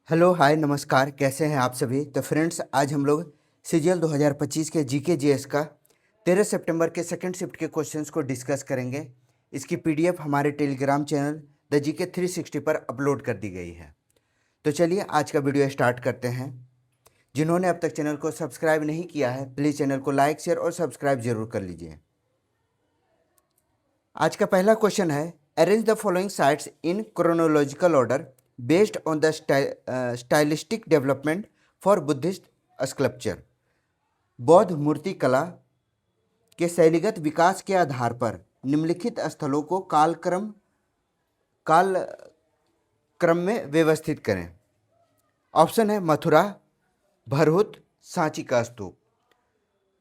Hello hi नमस्कार, कैसे हैं आप सभी। तो फ्रेंड्स, आज हम लोग सीजीएल 2025 के जीके जीएस का 13 सितंबर के सेकंड शिफ्ट के क्वेश्चंस को डिस्कस करेंगे। इसकी पीडीएफ हमारे टेलीग्राम चैनल द जीके 360 पर अपलोड कर दी गई है। तो चलिए आज का वीडियो स्टार्ट करते हैं। जिन्होंने अब तक चैनल को सब्सक्राइब नहीं किया है, प्लीज़ चैनल को लाइक शेयर और सब्सक्राइब जरूर कर लीजिए। आज का पहला क्वेश्चन है, arrange the following sites in chronological order based on the stylistic development for Buddhist sculpture. बौद्ध मूर्ति कला के शैलीगत विकास के आधार पर निम्नलिखित स्थलों को काल क्रम में व्यवस्थित करें। ऑप्शन है मथुरा, भरहुत, सांची का स्तूप।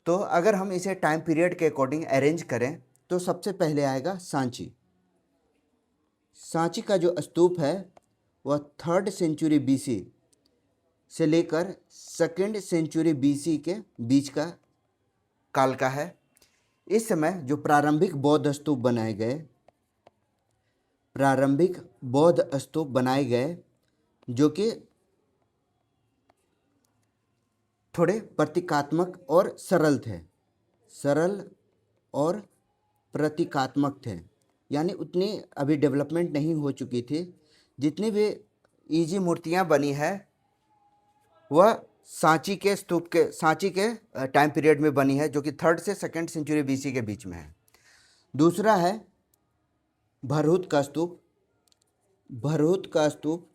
तो अगर हम इसे टाइम पीरियड के अकॉर्डिंग अरेंज करें तो सबसे पहले आएगा सांची। सांची का जो स्तूप है वह 3rd सेंचुरी बीसी से लेकर 2nd सेंचुरी बीसी के बीच का काल का है। इस समय जो प्रारंभिक बौद्ध स्तूप बनाए गए जो कि थोड़े प्रतीकात्मक और सरल और प्रतीकात्मक थे, यानी उतनी अभी डेवलपमेंट नहीं हो चुकी थी। जितनी भी ईजी मूर्तियां बनी है वह सांची के टाइम पीरियड में बनी है, जो कि 3rd से 2nd सेंचुरी बीसी के बीच में है। दूसरा है भरहुत का स्तूप।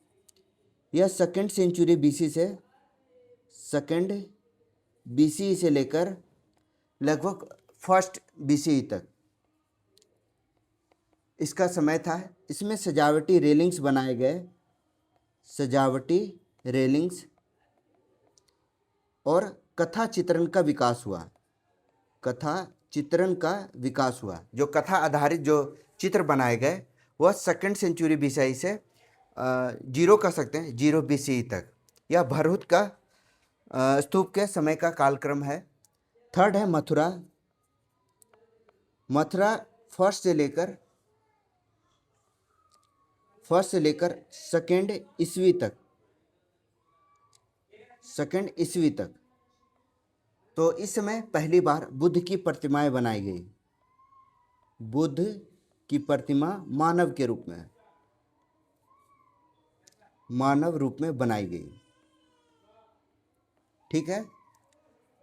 यह 2nd सेंचुरी बीसी से लेकर लगभग 1st बीसी तक इसका समय था। इसमें सजावटी रेलिंग्स और कथा चित्रण का विकास हुआ। जो कथा आधारित जो चित्र बनाए गए वह 2nd सेंचुरी बीसी से 0 कह सकते हैं, 0 बीसी तक। यह भरहुत का स्तूप के समय का कालक्रम है। 3rd है मथुरा फर्स्ट से लेकर 2nd ईस्वी तक। तो इस समय पहली बार बुद्ध की प्रतिमाएं बनाई गई। बुद्ध की प्रतिमा मानव रूप में बनाई गई। ठीक है,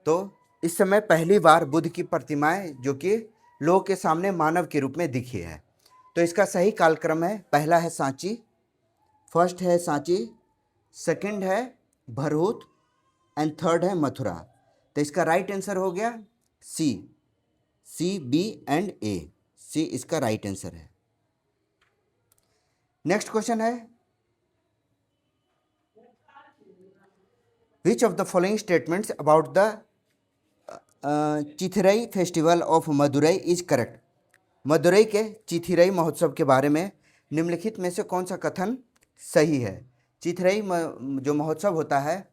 तो इस समय पहली बार बुद्ध की प्रतिमाएं जो कि लोगों के सामने मानव के रूप में दिखी है। तो इसका सही कालक्रम है, पहला है सांची, फर्स्ट है सांची, 2nd है भरहुत एंड 3rd है मथुरा। तो इसका राइट आंसर हो गया सी, बी एंड ए। सी इसका राइट आंसर है। नेक्स्ट क्वेश्चन है, which of the following statements about the Chithirai festival of Madurai is correct. Madurai के चिथिरई महोत्सव के बारे में निम्नलिखित में से कौन सा कथन सही है। चिथिरई जो महोत्सव होता है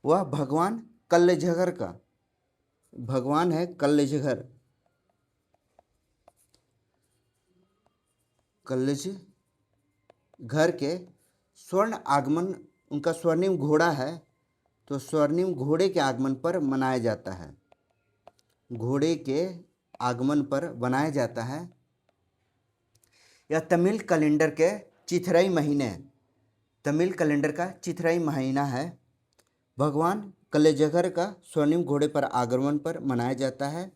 वह भगवान कल्लझगर का कल्लझगर के स्वर्ण आगमन, उनका स्वर्णिम घोड़ा है, तो स्वर्णिम घोड़े के आगमन पर मनाया जाता है। यह तमिल कैलेंडर का चिथिरई महीना है। भगवान कल्लझगर का स्वर्णिम घोड़े पर आगमन पर मनाया जाता है।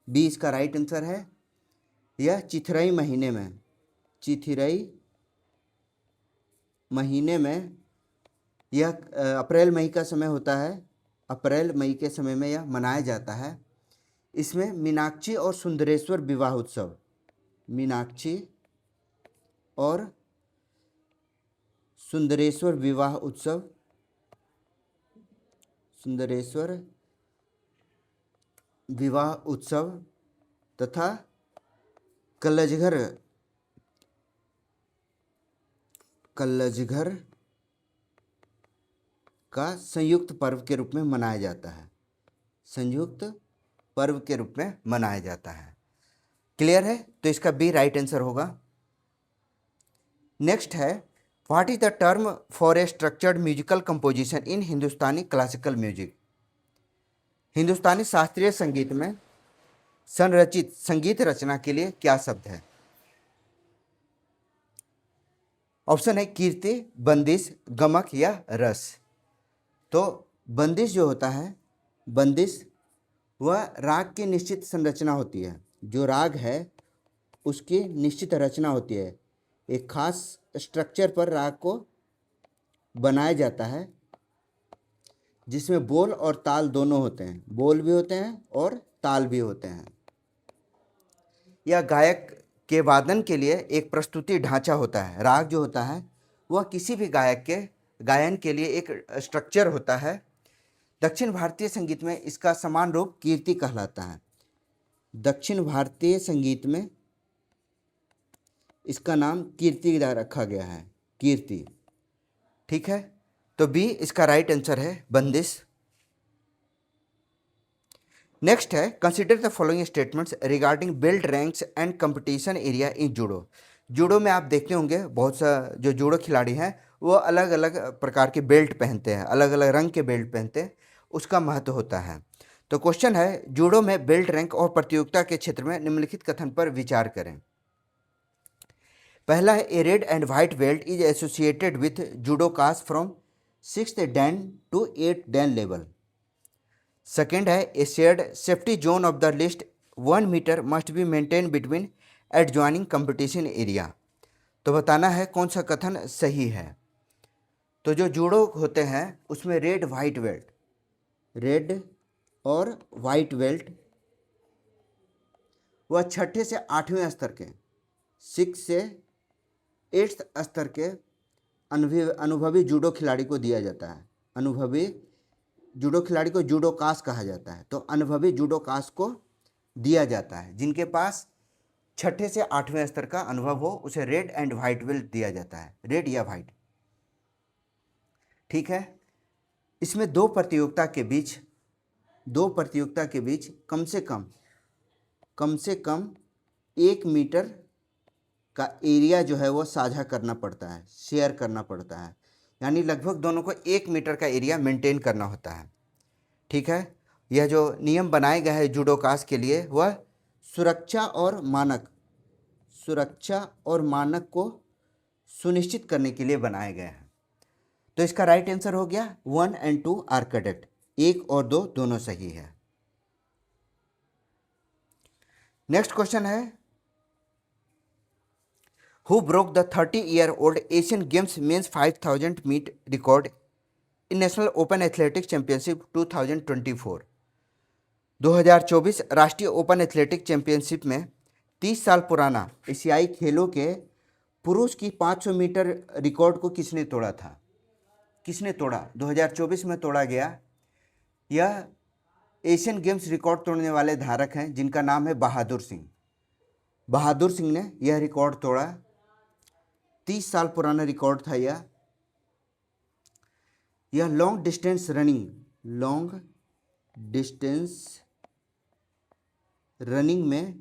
बी इसका राइट आंसर है। यह चिथिरई महीने में यह अप्रैल मई का समय होता है। अप्रैल मई के समय में यह मनाया जाता है। इसमें मीनाक्षी और सुंदरेश्वर विवाह उत्सव तथा कल्लझगर का संयुक्त पर्व के रूप में मनाया जाता है। क्लियर है, तो इसका बी राइट आंसर होगा। नेक्स्ट है, what is the term for a structured musical composition in Hindustani classical music? Hindustani शास्त्रीय संगीत में संरचित संगीत रचना के लिए क्या शब्द है? ऑप्शन है कीर्ति, बंदिश, गमक या रस। तो बंदिश जो होता है, बंदिश वह राग की निश्चित संरचना होती है। जो राग है उसकी निश्चित रचना होती है, एक खास स्ट्रक्चर पर राग को बनाया जाता है जिसमें बोल और ताल दोनों होते हैं, बोल भी होते हैं और ताल भी होते हैं। यह गायक के वादन के लिए एक प्रस्तुति ढांचा होता है। राग जो होता है वह किसी भी गायक के गायन के लिए एक स्ट्रक्चर होता है। दक्षिण भारतीय संगीत में इसका समान रूप कीर्ति कहलाता है। दक्षिण भारतीय संगीत में इसका नाम कीर्ति रखा गया है, कीर्ति। ठीक है, तो बी इसका राइट आंसर है, बंदिश। नेक्स्ट है, consider the following statements regarding belt ranks and competition area in judo. Judo में आप देखते होंगे बहुत सा जो जूडो खिलाड़ी हैं वो अलग अलग प्रकार के बेल्ट पहनते हैं, अलग अलग रंग के बेल्ट पहनते हैं, उसका महत्व होता है। तो क्वेश्चन है, जूडो में बेल्ट रैंक और प्रतियोगिता के क्षेत्र में निम्नलिखित कथन पर विचार करें। पहला है, a red and white belt is associated with judokas from 6th dan to 8th dan level. Second है, a shared safety zone of the least 1 metre must be maintain between adjoining competition area. तो बताना है कौन सा कथन सही है। तो जो जूडो होते हैं उसमें रेड वाइट बेल्ट, रेड और वाइट बेल्ट वह 6ठे से 8वें स्तर के, 6 से 8th स्तर के अनुभवी जूडो खिलाड़ी को दिया जाता है। अनुभवी जूडो खिलाड़ी को जूडोकास कहा जाता है। तो अनुभवी जूडोकास को दिया जाता है। जिनके पास 6ठे से 8वें स्तर का अनुभव हो उसे रेड एंड वाइट बेल्ट दिया जाता है, रेड या वाइट। ठीक है, इसमें दो प्रतियोगिता के बीच कम से कम 1 मीटर का एरिया जो है वो साझा करना पड़ता है, शेयर करना पड़ता है। यानी लगभग दोनों को 1 मीटर का एरिया मेंटेन करना होता है। ठीक है, यह जो नियम बनाए गए हैं जूडोकास के लिए वह सुरक्षा और मानक को सुनिश्चित करने के लिए बनाए गए हैं। तो इसका राइट आंसर हो गया 1 और 2 आर करेक्ट, 1 और 2 दोनों सही है। नेक्स्ट क्वेश्चन है, who broke the 30-year-old Asian Games men's 5000 meet record in national open athletics championship 2024। 2024 राष्ट्रीय ओपन एथलेटिक्स चैंपियनशिप में 30 साल पुराना एशियाई खेलों के पुरुष की 500 मीटर रिकॉर्ड को किसने तोड़ा था? 2024 में तोड़ा गया। यह एशियन गेम्स रिकॉर्ड तोड़ने वाले धारक हैं जिनका नाम है बहादुर सिंह। बहादुर सिंह ने यह रिकॉर्ड तोड़ा। 30 साल पुराना रिकॉर्ड था यह लॉन्ग डिस्टेंस रनिंग में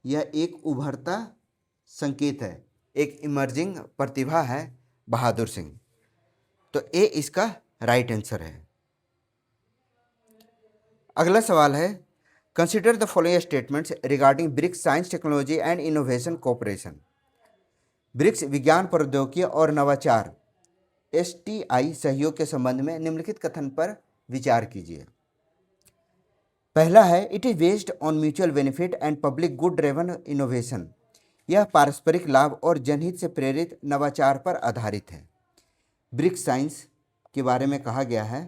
यह एक उभरता संकेत है, एक इमर्जिंग प्रतिभा है बहादुर सिंह। तो ए इसका राइट आंसर है। अगला सवाल है, consider the following statements regarding BRICS science technology and innovation cooperation. BRICS विज्ञान प्रौद्योगिकी और नवाचार STI सहयोग के संबंध में निम्नलिखित कथन पर विचार कीजिए। पहला है, it is based on mutual benefit and public good driven innovation. यह पारस्परिक लाभ और जनहित से प्रेरित नवाचार पर आधारित है। ब्रिक्स साइंस के बारे में कहा गया है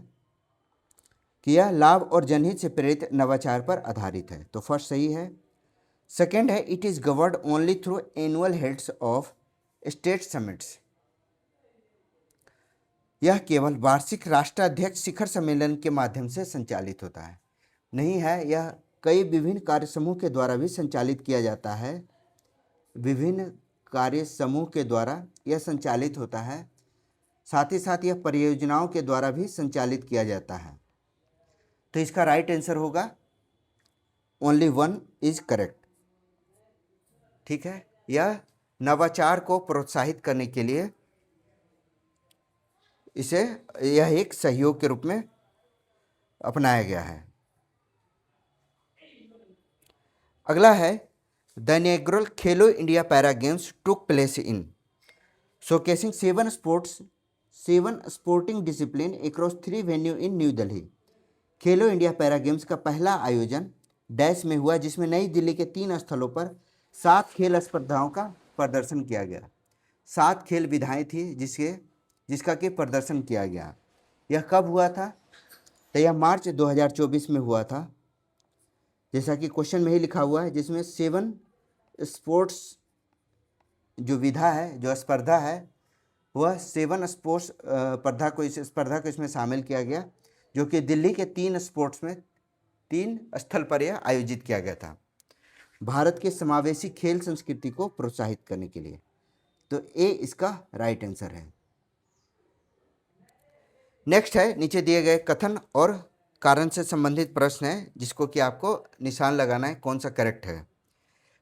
कि यह लाभ और जनहित से प्रेरित नवाचार पर आधारित है। तो फर्स्ट सही है। सेकेंड है, it is governed only through annual heads of state summits. यह केवल वार्षिक राष्ट्राध्यक्ष शिखर सम्मेलन के माध्यम से संचालित होता है, नहीं है यह कई विभिन्न कार्य समूह के द्वारा भी संचालित किया जाता है। विभिन्न कार्य समूह के द्वारा यह संचालित होता है, साथ ही साथ यह परियोजनाओं के द्वारा भी संचालित किया जाता है। तो इसका राइट आंसर होगा ओनली 1 इज करेक्ट। ठीक है, यह नवाचार को प्रोत्साहित करने के लिए इसे यह एक सहयोग के रूप में अपनाया गया है। अगला है the inaugural Khelo India para games took place in showcasing seven sporting discipline across 3 venue in new Delhi. Khelo India para games का पहला आयोजन डैश में हुआ, जिसमें नई दिल्ली के 3 स्थलों पर 7 खेल स्पर्धाओं का प्रदर्शन किया गया। 7 खेल विधाएं थी जिसका कि प्रदर्शन किया गया। यह कब हुआ था? तो यह मार्च 2024 में हुआ था, जैसा कि क्वेश्चन में ही लिखा हुआ है, जिसमें 7 स्पोर्ट्स जो विधा है, जो स्पर्धा है, वह 7 स्पोर्ट्स स्पर्धा को इसमें शामिल किया गया, जो कि दिल्ली के 3 स्पोर्ट्स में 3 स्थल पर यह आयोजित किया गया था, भारत के समावेशी खेल संस्कृति को प्रोत्साहित करने के लिए। तो ए इसका राइट आंसर है। नेक्स्ट है, नीचे दिए गए कथन और कारण से संबंधित प्रश्न है, जिसको कि आपको निशान लगाना है कौन सा करेक्ट है।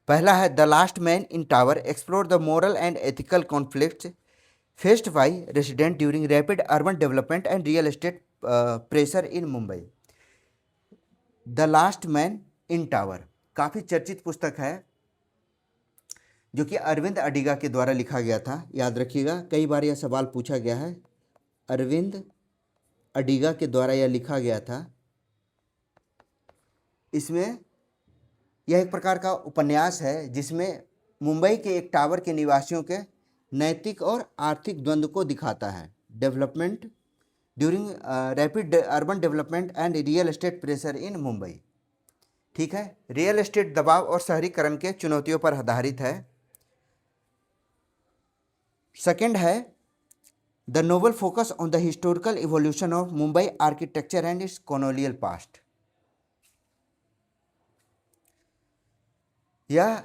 पहला है the last man in tower explore the moral and ethical conflicts faced by resident during rapid urban development and real estate pressure in Mumbai. The last man in tower काफ़ी चर्चित पुस्तक है, जो कि अरविंद अडिगा के द्वारा लिखा गया था। याद रखिएगा, कई बार यह सवाल पूछा गया है। अरविंद अडिगा के द्वारा यह लिखा गया था। इसमें यह एक प्रकार का उपन्यास है, जिसमें मुंबई के एक टावर के निवासियों के नैतिक और आर्थिक द्वंद्व को दिखाता है। Development during rapid urban development and real estate pressure in Mumbai. ठीक है, रियल एस्टेट दबाव और शहरीकरण के चुनौतियों पर आधारित है। सेकंड है the novel focus on the historical evolution of Mumbai architecture and it's colonial past. यह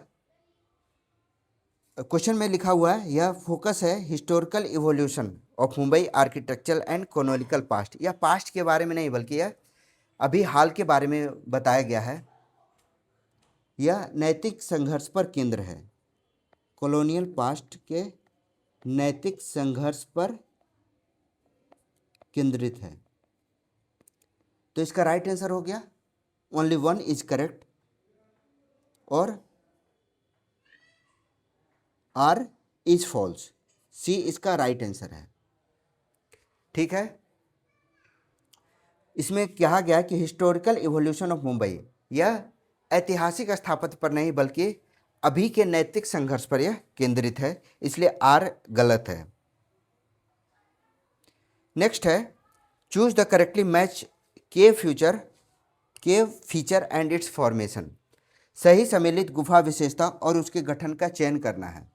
क्वेश्चन में लिखा हुआ है, यह फोकस है historical evolution of Mumbai architecture and colonial past. यह पास्ट के बारे में नहीं, बल्कि यह अभी हाल के बारे में बताया गया है। यह नैतिक संघर्ष पर केंद्र है। कॉलोनियल पास्ट के नैतिक संघर्ष पर केंद्रित है। तो इसका राइट आंसर हो गया, ओनली 1 इज करेक्ट, और आर इज फॉल्स। सी इसका राइट आंसर है। ठीक है, इसमें कहा गया कि हिस्टोरिकल इवोल्यूशन ऑफ मुंबई, यह ऐतिहासिक स्थापत्य पर नहीं बल्कि अभी के नैतिक संघर्ष पर यह केंद्रित है, इसलिए आर गलत है। नेक्स्ट है choose the correctly match cave feature and it's formation. सही सम्मिलित गुफा विशेषता और उसके गठन का चयन करना है।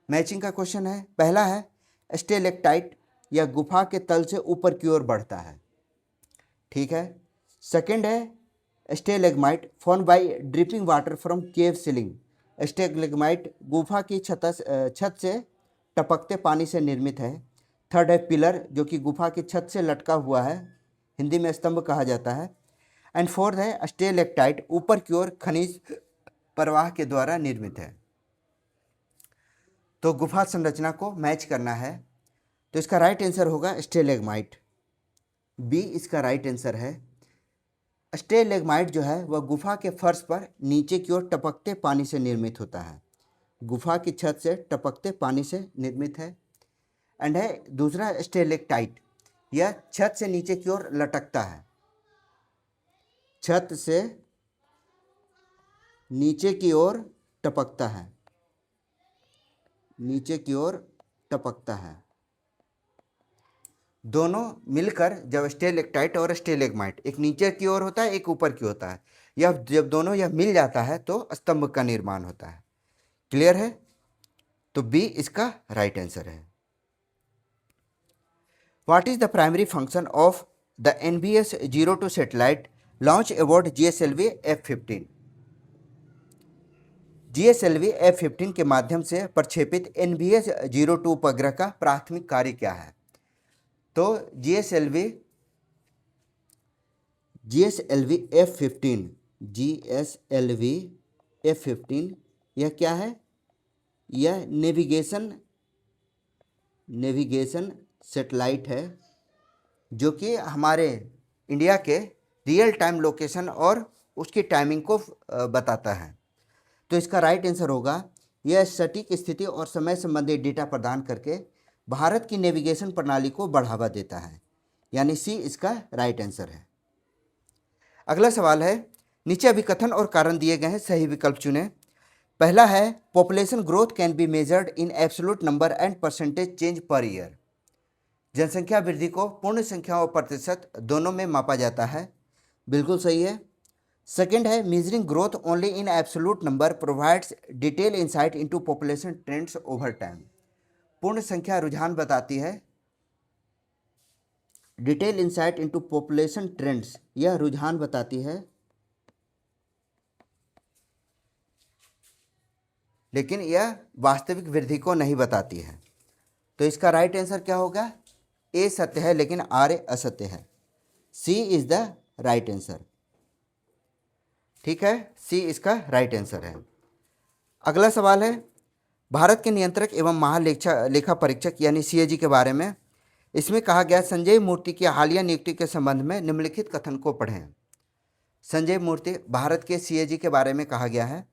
मैचिंग का क्वेश्चन है। पहला है स्टेलेक्टाइट, यह गुफा के तल से ऊपर की ओर बढ़ता है। ठीक है। सेकंड है stalagmite, form by dripping water from cave ceiling. Stalagmite गुफा की छत से टपकते पानी से निर्मित है। थर्ड है पिलर, जो कि गुफा की छत से लटका हुआ है, हिंदी में स्तंभ कहा जाता है। एंड फोर्थ है स्टेलेक्टाइट, ऊपर की ओर खनिज प्रवाह के द्वारा निर्मित है। तो गुफा संरचना को मैच करना है, तो इसका राइट आंसर होगा स्टेलेग्माइट। बी इसका राइट आंसर है। स्टेलेग्माइट जो है वह गुफा के फर्श पर नीचे की ओर टपकते पानी से निर्मित होता है। गुफा की छत से टपकते पानी से निर्मित है। एंड है दूसरा स्टेलेक्टाइट, यह छत से नीचे की ओर लटकता है। छत से नीचे की ओर टपकता है, नीचे की ओर टपकता है। दोनों मिलकर जब स्टेलेक्टाइट और स्टेलेग्माइट, एक नीचे की ओर होता है, एक ऊपर की होता है, यह जब दोनों यह मिल जाता है तो स्तंभ का निर्माण होता है। क्लियर है? तो बी इसका राइट आंसर है। What is the primary function of the NBS 02 satellite launch aboard GSLV F-15? GSLV F-15 के माध्यम से प्रक्षेपित NBS 02 उपग्रह का प्राथमिक कार्य क्या है? तो GSLV F-15 यह क्या है? यह नेविगेशन सेटेलाइट है। जो कि हमारे इंडिया के रियल टाइम लोकेशन और उसकी टाइमिंग को बताता है। तो इसका राइट आंसर होगा, यह सटीक स्थिति और समय संबंधी डेटा प्रदान करके भारत की नेविगेशन प्रणाली को बढ़ावा देता है, यानी सी इसका राइट आंसर है। अगला सवाल है, नीचे अभिकथन और कारण दिए गए हैं, सही विकल्प चुनें। पहला है, population growth can be measured in absolute number and percentage change per year. जनसंख्या वृद्धि को पूर्ण संख्या और प्रतिशत दोनों में मापा जाता है, बिल्कुल सही है। सेकेंड है, measuring growth only in absolute number provides detail insight into population trends over time. पूर्ण संख्या रुझान बताती है, detail insight into population trends यह रुझान बताती है, लेकिन यह वास्तविक वृद्धि को नहीं बताती है। तो इसका राइट आंसर क्या होगा? ए सत्य है लेकिन आर असत्य है। C is the right answer. ठीक है, सी इसका राइट आंसर है। अगला सवाल है, भारत के नियंत्रक एवं महालेखा परीक्षक यानी सीएजी के बारे में। इसमें कहा गया, संजय मूर्ति की हालिया नियुक्ति के संबंध में निम्नलिखित कथन को पढ़ें। संजय मूर्ति भारत के सीएजी के बारे में कहा गया है,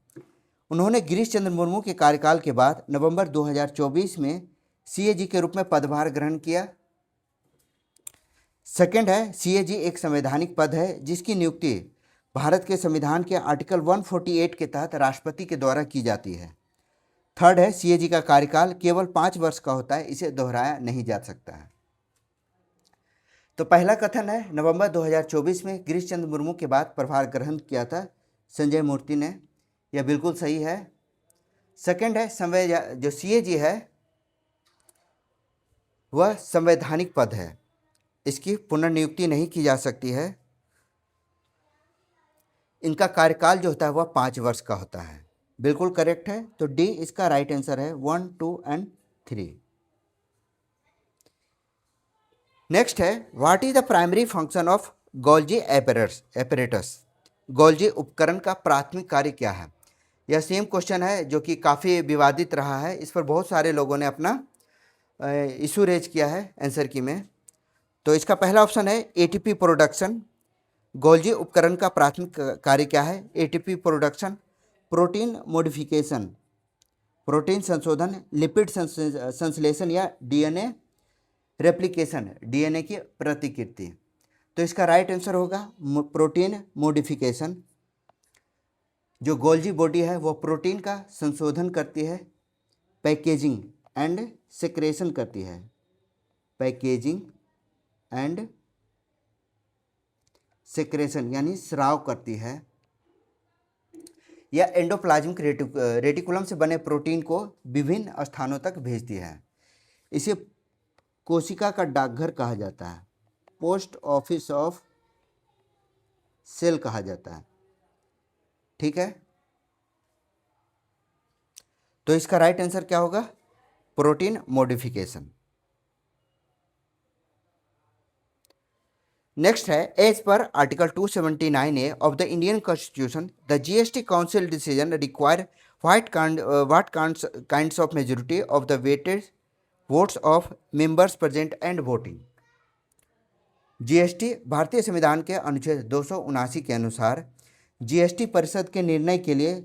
उन्होंने गिरीश चंद्र मुर्मू के कार्यकाल के बाद नवंबर 2024 में सीएजी के रूप में पदभार ग्रहण किया। सेकंड है, सीएजी एक संवैधानिक पद है जिसकी नियुक्ति भारत के संविधान के आर्टिकल 148 के तहत राष्ट्रपति के द्वारा की जाती है। थर्ड है, सीएजी का कार्यकाल केवल 5 वर्ष का होता है, इसे दोहराया नहीं जा सकता है। तो पहला कथन है, नवंबर 2024 में गिरीश चंद्र मुर्मू के बाद प्रभार ग्रहण किया था संजय मूर्ति ने, यह बिल्कुल सही है। सेकंड है, जो सीएजी है वह संवैधानिक पद है, इसकी पुनर्नियुक्ति नहीं की जा सकती है। इनका कार्यकाल जो होता है वह 5 वर्ष का होता है, बिल्कुल करेक्ट है। तो डी इसका राइट आंसर है, 1, 2 एंड 3। नेक्स्ट है, what is the primary function of Golgi apparatus. Golgi उपकरण का प्राथमिक कार्य क्या है? यह सेम क्वेश्चन है जो कि काफ़ी विवादित रहा है, इस पर बहुत सारे लोगों ने अपना इशू रेज किया है आंसर की में। तो इसका पहला ऑप्शन है एटीपी प्रोडक्शन। गोल्जी उपकरण का प्राथमिक कार्य क्या है? ATP production, protein modification, protein संशोधन, लिपिड संश्लेषण या डीएनए रेप्लिकेशन, डीएनए की प्रतिकृति। तो इसका राइट आंसर होगा प्रोटीन मॉडिफिकेशन। जो गोल्जी बॉडी है वह प्रोटीन का संशोधन करती है, पैकेजिंग एंड सेक्रेशन करती है, पैकेजिंग एंड सेक्रेशन यानी स्राव करती है, या एंडोप्लाज्मिक रेटिकुलम से बने प्रोटीन को विभिन्न स्थानों तक भेजती है। इसे कोशिका का डाकघर कहा जाता है, पोस्ट ऑफिस ऑफ सेल कहा जाता है। ठीक है, तो इसका राइट आंसर क्या होगा? Protein modification. नेक्स्ट है, as per article 279A of the Indian constitution the GST council decision require what kinds of majority of the weighted votes of members present and voting. GST भारतीय संविधान के अनुच्छेद 279 के अनुसार GST परिषद के निर्णय के लिए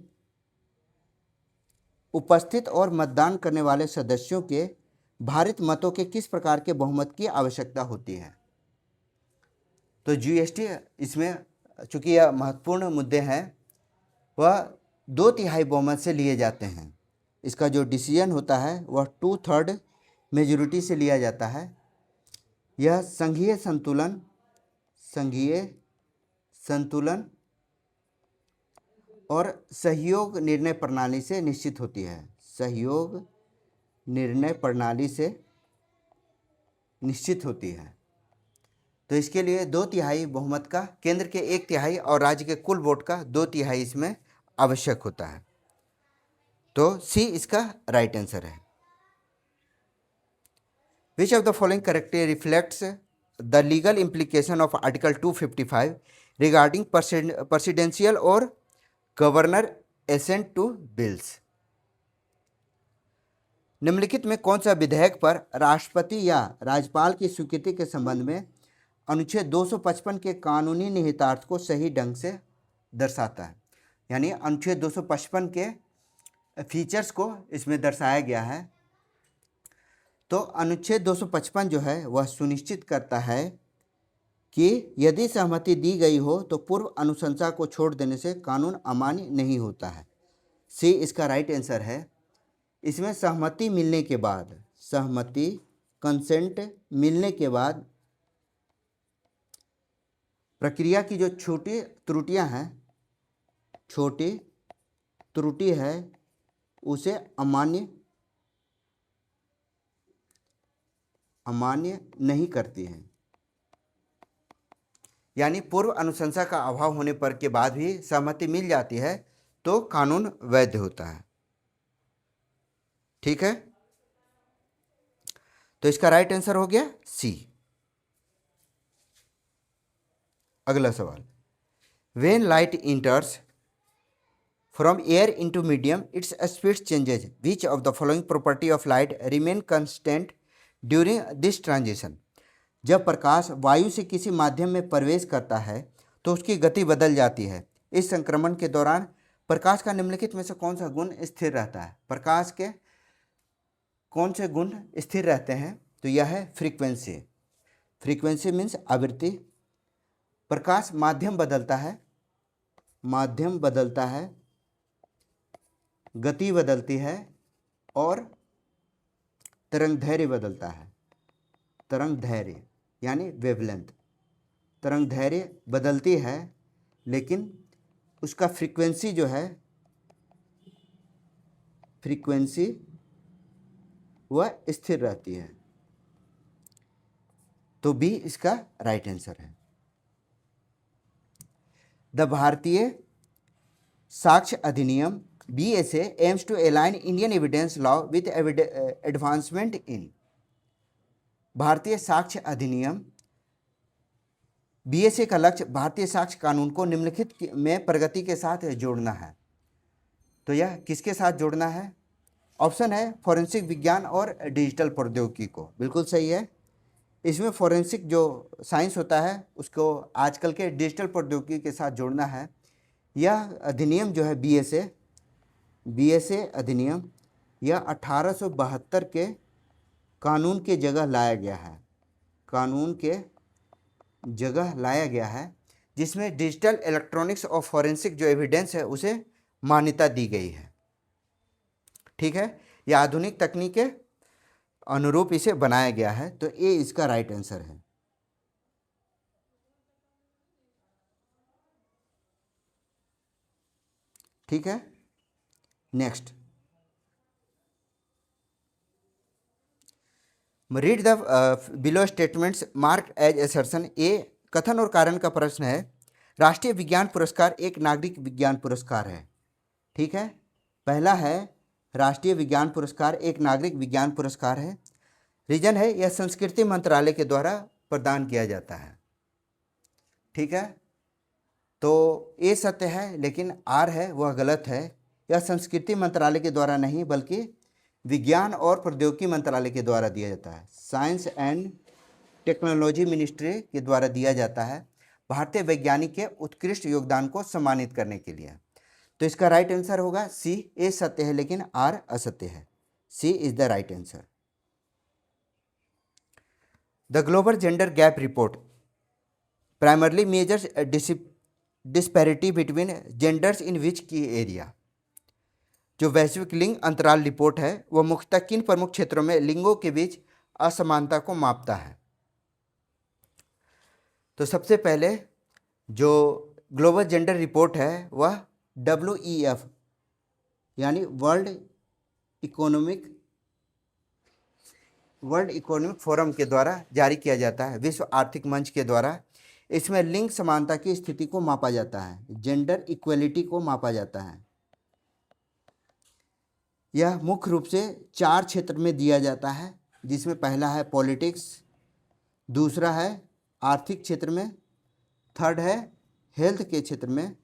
उपस्थित और मतदान करने वाले सदस्यों के भारित मतों के किस प्रकार के बहुमत की आवश्यकता होती है? तो जीएसटी इसमें चूँकि यह महत्वपूर्ण मुद्दे हैं, वह 2/3 बहुमत से लिए जाते हैं। इसका जो डिसीजन होता है वह 2/3 मेजोरिटी से लिया जाता है। यह संघीय संतुलन और सहयोग निर्णय प्रणाली से निश्चित होती है, सहयोग निर्णय प्रणाली से निश्चित होती है। तो इसके लिए 2/3 बहुमत का, केंद्र के 1/3 और राज्य के कुल वोट का 2/3 इसमें आवश्यक होता है। तो सी इसका राइट आंसर है। Which of the following correctly reflects the legal implication of article 255 regarding presidential और गवर्नर एसेंट टू बिल्स। निम्नलिखित में कौन सा विधेयक पर राष्ट्रपति या राज्यपाल की स्वीकृति के संबंध में अनुच्छेद 255 के कानूनी निहितार्थ को सही ढंग से दर्शाता है। यानी अनुच्छेद 255 के फीचर्स को इसमें दर्शाया गया है। तो अनुच्छेद 255 जो है वह सुनिश्चित करता है कि यदि सहमति दी गई हो तो पूर्व अनुशंसा को छोड़ देने से कानून अमान्य नहीं होता है। सी इसका राइट आंसर है। इसमें सहमति मिलने के बाद, सहमति कंसेंट मिलने के बाद प्रक्रिया की जो छोटी त्रुटियां हैं, छोटी त्रुटि है, उसे अमान्य नहीं करती है। यानी पूर्व अनुशंसा का अभाव होने पर के बाद भी सहमति मिल जाती है तो कानून वैध होता है। ठीक है, तो इसका राइट आंसर हो गया सी। अगला सवाल, when light enters from air into medium its speed changes, which of the following property of light remain constant during this transition. जब प्रकाश वायु से किसी माध्यम में प्रवेश करता है तो उसकी गति बदल जाती है। इस संक्रमण के दौरान प्रकाश का निम्नलिखित में से कौन सा गुण स्थिर रहता है? प्रकाश के कौन से गुण स्थिर रहते हैं? तो यह है फ्रीक्वेंसी। फ्रीक्वेंसी मीन्स आवृत्ति। प्रकाश माध्यम बदलता है, माध्यम बदलता है, गति बदलती है और तरंगदैर्घ्य बदलता है। तरंगदैर्घ्य यानी वेवलेंथ, तरंगदैर्घ्य बदलती है लेकिन उसका फ्रीक्वेंसी जो है, फ्रीक्वेंसी वह स्थिर रहती है। तो बी इसका राइट आंसर है। द भारतीय साक्ष्य अधिनियम BSA aims to align Indian evidence law with advancement in। भारतीय साक्ष्य अधिनियम BSA का लक्ष्य भारतीय साक्ष्य कानून को निम्नलिखित में प्रगति के साथ जोड़ना है। तो यह किसके साथ जोड़ना है? ऑप्शन है फॉरेंसिक विज्ञान और डिजिटल प्रौद्योगिकी को। बिल्कुल सही है। इसमें फॉरेंसिक जो साइंस होता है उसको आजकल के डिजिटल प्रौद्योगिकी के साथ जोड़ना है। यह अधिनियम जो है BSA अधिनियम, यह 1872 के कानून के जगह लाया गया है, कानून के जगह लाया गया है, जिसमें डिजिटल इलेक्ट्रॉनिक्स और फॉरेंसिक जो एविडेंस है उसे मान्यता दी गई है। ठीक है, यह आधुनिक तकनीक के अनुरूप इसे बनाया गया है। तो ये इसका राइट आंसर है। ठीक है, next, read the below statements mark as assertion. A कथन और कारण का प्रश्न है। राष्ट्रीय विज्ञान पुरस्कार एक नागरिक विज्ञान पुरस्कार है। ठीक है, पहला है राष्ट्रीय विज्ञान पुरस्कार एक नागरिक विज्ञान पुरस्कार है। रीजन है यह संस्कृति मंत्रालय के द्वारा प्रदान किया जाता है। ठीक है, तो ये सत्य है लेकिन आर है वह गलत है। यह संस्कृति मंत्रालय के द्वारा नहीं बल्कि विज्ञान और प्रौद्योगिकी मंत्रालय के द्वारा दिया जाता है। साइंस एंड टेक्नोलॉजी मिनिस्ट्री के द्वारा दिया जाता है भारतीय वैज्ञानिक के उत्कृष्ट योगदान को सम्मानित करने के लिए। तो इसका राइट आंसर होगा सी। ए सत्य है लेकिन आर असत्य है। C is the right answer. The global gender gap report primarily measures disparity between genders in which key area. जो वैश्विक लिंग अंतराल रिपोर्ट है वह मुख्यतः किन प्रमुख क्षेत्रों में लिंगों के बीच असमानता को मापता है? तो सबसे पहले जो ग्लोबल जेंडर रिपोर्ट है वह WEF यानी वर्ल्ड इकोनॉमिक फोरम के द्वारा जारी किया जाता है, विश्व आर्थिक मंच के द्वारा। इसमें लिंग समानता की स्थिति को मापा जाता है, जेंडर इक्वलिटी को मापा जाता है। यह मुख्य रूप से 4 क्षेत्र में दिया जाता है, जिसमें पहला है पॉलिटिक्स, दूसरा है आर्थिक क्षेत्र में, थर्ड है हेल्थ के क्षेत्र में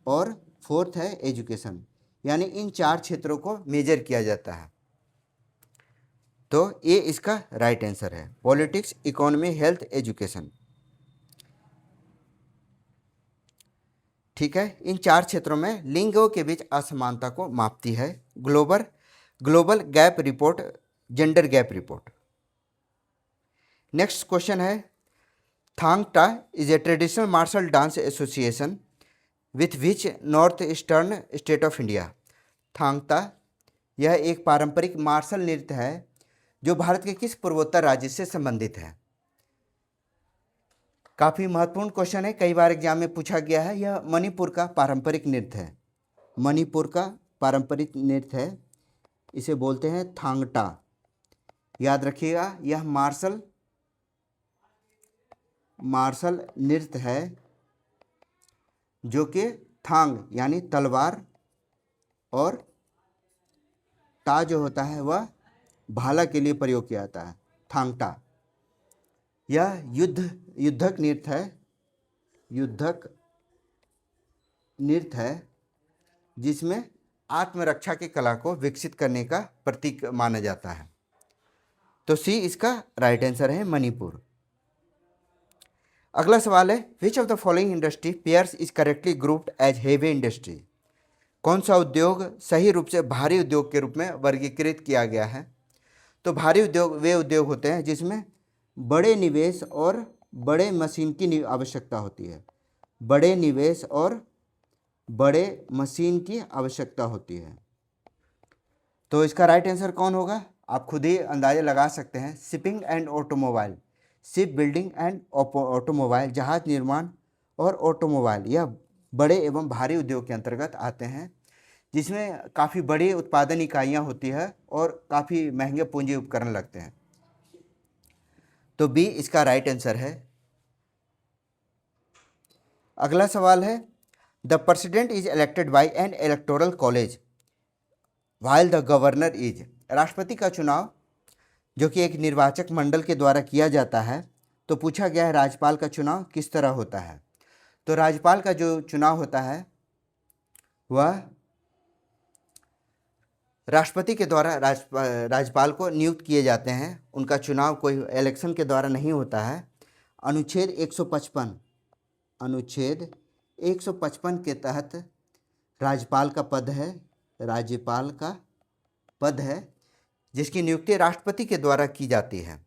और फोर्थ है एजुकेशन। यानी इन 4 क्षेत्रों को मेजर किया जाता है। तो ये इसका राइट आंसर है, पॉलिटिक्स, इकोनॉमी, हेल्थ, एजुकेशन। ठीक है, इन 4 क्षेत्रों में लिंगों के बीच असमानता को मापती है global gap report, gender gap report. Next question है, Thang Ta is a traditional martial dance association with which north eastern state of India. Thang Ta यह एक पारंपरिक मार्शल नृत्य है जो भारत के किस पूर्वोत्तर राज्य से संबंधित है। काफ़ी महत्वपूर्ण क्वेश्चन है, कई बार एग्जाम में पूछा गया है। यह मणिपुर का पारंपरिक नृत्य है, मणिपुर का पारंपरिक नृत्य है, इसे बोलते हैं थांगटा। याद रखिएगा, यह मार्शल नृत्य है जो कि थांग यानी तलवार और टा जो होता है वह भाला के लिए प्रयोग किया जाता है, थांगटा। यह युद्धक नृत्य है जिसमें आत्मरक्षा की कला को विकसित करने का प्रतीक माना जाता है। तो सी इसका राइट आंसर है, मणिपुर। अगला सवाल है, which of the following industry pairs is correctly grouped as heavy industry. कौन सा उद्योग सही रूप से भारी उद्योग के रूप में वर्गीकृत किया गया है। तो भारी उद्योग वे उद्योग होते हैं जिसमें बड़े निवेश और बड़े मशीन की आवश्यकता होती है, बड़े निवेश और बड़े मशीन की आवश्यकता होती है। तो इसका राइट आंसर कौन होगा, आप खुद ही अंदाजा लगा सकते हैं। Shipping and automobile, ship building and automobile, जहाज निर्माण और ऑटोमोबाइल, यह बड़े एवं भारी उद्योग के अंतर्गत आते हैं जिसमें काफ़ी बड़ी उत्पादन इकाइयाँ होती है और काफ़ी महंगे पूंजी उपकरण लगते हैं। तो बी इसका राइट आंसर है। अगला सवाल है, the president is elected by N electoral college while the governor is. राष्ट्रपति का चुनाव जो कि एक निर्वाचक मंडल के द्वारा किया जाता है, तो पूछा गया है राज्यपाल का चुनाव किस तरह होता है। तो राज्यपाल का जो चुनाव होता है वह राष्ट्रपति के द्वारा राज्यपाल को नियुक्त किए जाते हैं, उनका चुनाव कोई इलेक्शन के द्वारा नहीं होता है। अनुच्छेद 155 के तहत राज्यपाल का पद है जिसकी नियुक्ति राष्ट्रपति के द्वारा की जाती है।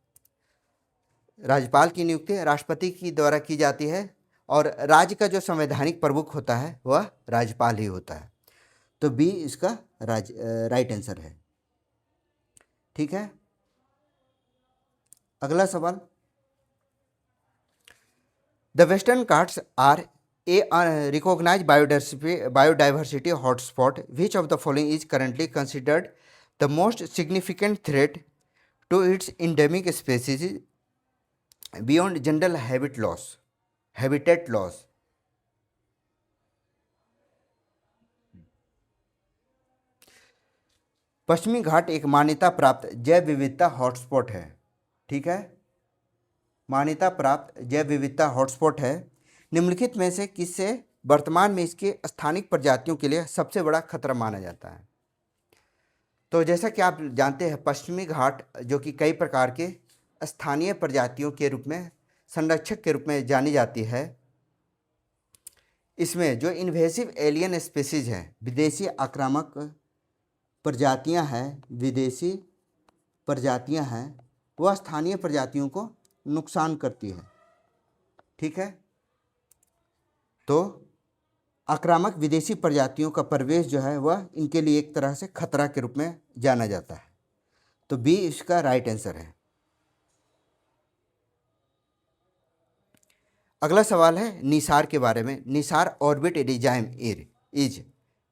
राज्यपाल की नियुक्ति राष्ट्रपति की द्वारा की जाती है और राज्य का जो संवैधानिक प्रमुख होता है वह राज्यपाल ही होता है। तो बी इसका राइट आंसर है। ठीक है, अगला सवाल, the western Ghats are a recognised biodiversity hotspot, which of the following is currently considered the most significant threat to its endemic species beyond general habitat loss. पश्चिमी घाट एक मान्यता प्राप्त जैव विविधता हॉटस्पॉट है। ठीक है, मान्यता प्राप्त जैव विविधता हॉटस्पॉट है। निम्नलिखित में से किससे वर्तमान में इसके स्थानिक प्रजातियों के लिए सबसे बड़ा खतरा माना जाता है। तो जैसा कि आप जानते हैं, पश्चिमी घाट जो कि कई प्रकार के स्थानीय प्रजातियों के रूप में संरक्षक के रूप में जानी जाती है, इसमें जो इन्वेसिव एलियन स्पीसीज हैं, विदेशी आक्रामक प्रजातियां हैं, वह स्थानीय प्रजातियों को नुकसान करती है। ठीक है, तो आक्रामक विदेशी प्रजातियों का प्रवेश जो है वह इनके लिए एक तरह से खतरा के रूप में जाना जाता है। तो बी इसका राइट आंसर है। अगला सवाल है निसार के बारे में। Nisar orbit design is,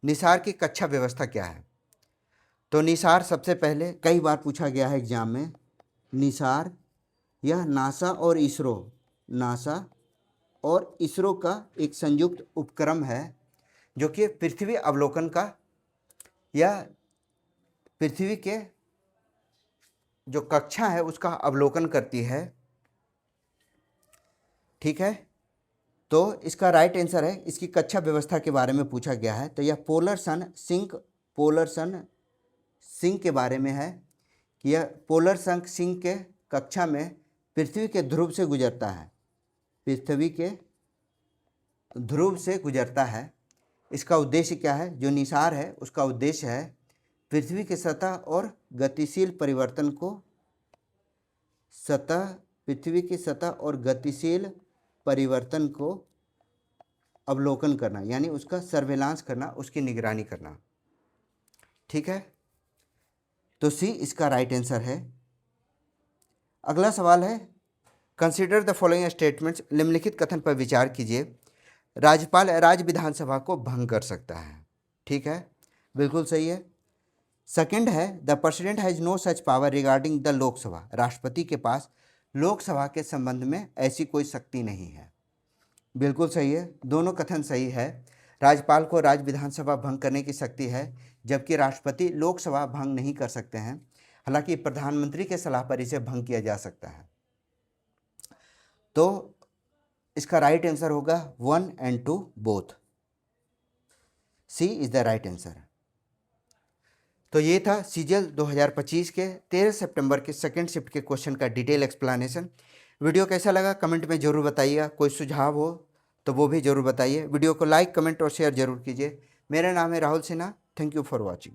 Nisar की कक्षा व्यवस्था क्या है। तो निसार सबसे पहले कई बार पूछा गया है एग्जाम में। निसार यह नासा और इसरो का एक संयुक्त उपक्रम है जो कि पृथ्वी अवलोकन का या पृथ्वी के जो कक्षा है उसका अवलोकन करती है। ठीक है, तो इसका राइट आंसर है, इसकी कक्षा व्यवस्था के बारे में पूछा गया है। तो यह पोलर सन सिंक के बारे में है कि यह पोलर शंख सिंह के कक्षा में पृथ्वी के ध्रुव से गुजरता है, पृथ्वी के ध्रुव से गुजरता है। इसका उद्देश्य क्या है? जो निसार है उसका उद्देश्य है पृथ्वी की सतह और गतिशील परिवर्तन को पृथ्वी की सतह और गतिशील परिवर्तन को अवलोकन करना, यानी उसका सर्वेलांस करना, उसकी निगरानी करना। ठीक है, तो सी इसका राइट आंसर है। अगला सवाल है, कंसिडर द फॉलोइंग स्टेटमेंट्स, निम्नलिखित कथन पर विचार कीजिए। राज्यपाल राज्य विधानसभा को भंग कर सकता है। ठीक है, बिल्कुल सही है। सेकंड है, the president has no such power regarding the Lok Sabha, राष्ट्रपति के पास लोकसभा के संबंध में ऐसी कोई शक्ति नहीं है। बिल्कुल सही है, दोनों कथन सही है। राज्यपाल को राज्य विधानसभा भंग करने की शक्ति है, जबकि राष्ट्रपति लोकसभा भंग नहीं कर सकते हैं। हालांकि प्रधानमंत्री के सलाह पर इसे भंग किया जा सकता है। तो इसका राइट आंसर होगा 1 and 2 बोथ। C is the right answer. तो ये था सीजीएल 2025 के 13 सितंबर के सेकंड शिफ्ट के क्वेश्चन का डिटेल एक्सप्लेनेशन। वीडियो कैसा लगा कमेंट में ज़रूर बताइएगा। कोई सुझाव हो तो वो भी ज़रूर बताइए। वीडियो को लाइक, कमेंट और शेयर ज़रूर कीजिए। मेरा नाम है Rahul Sinha. Thank you for watching.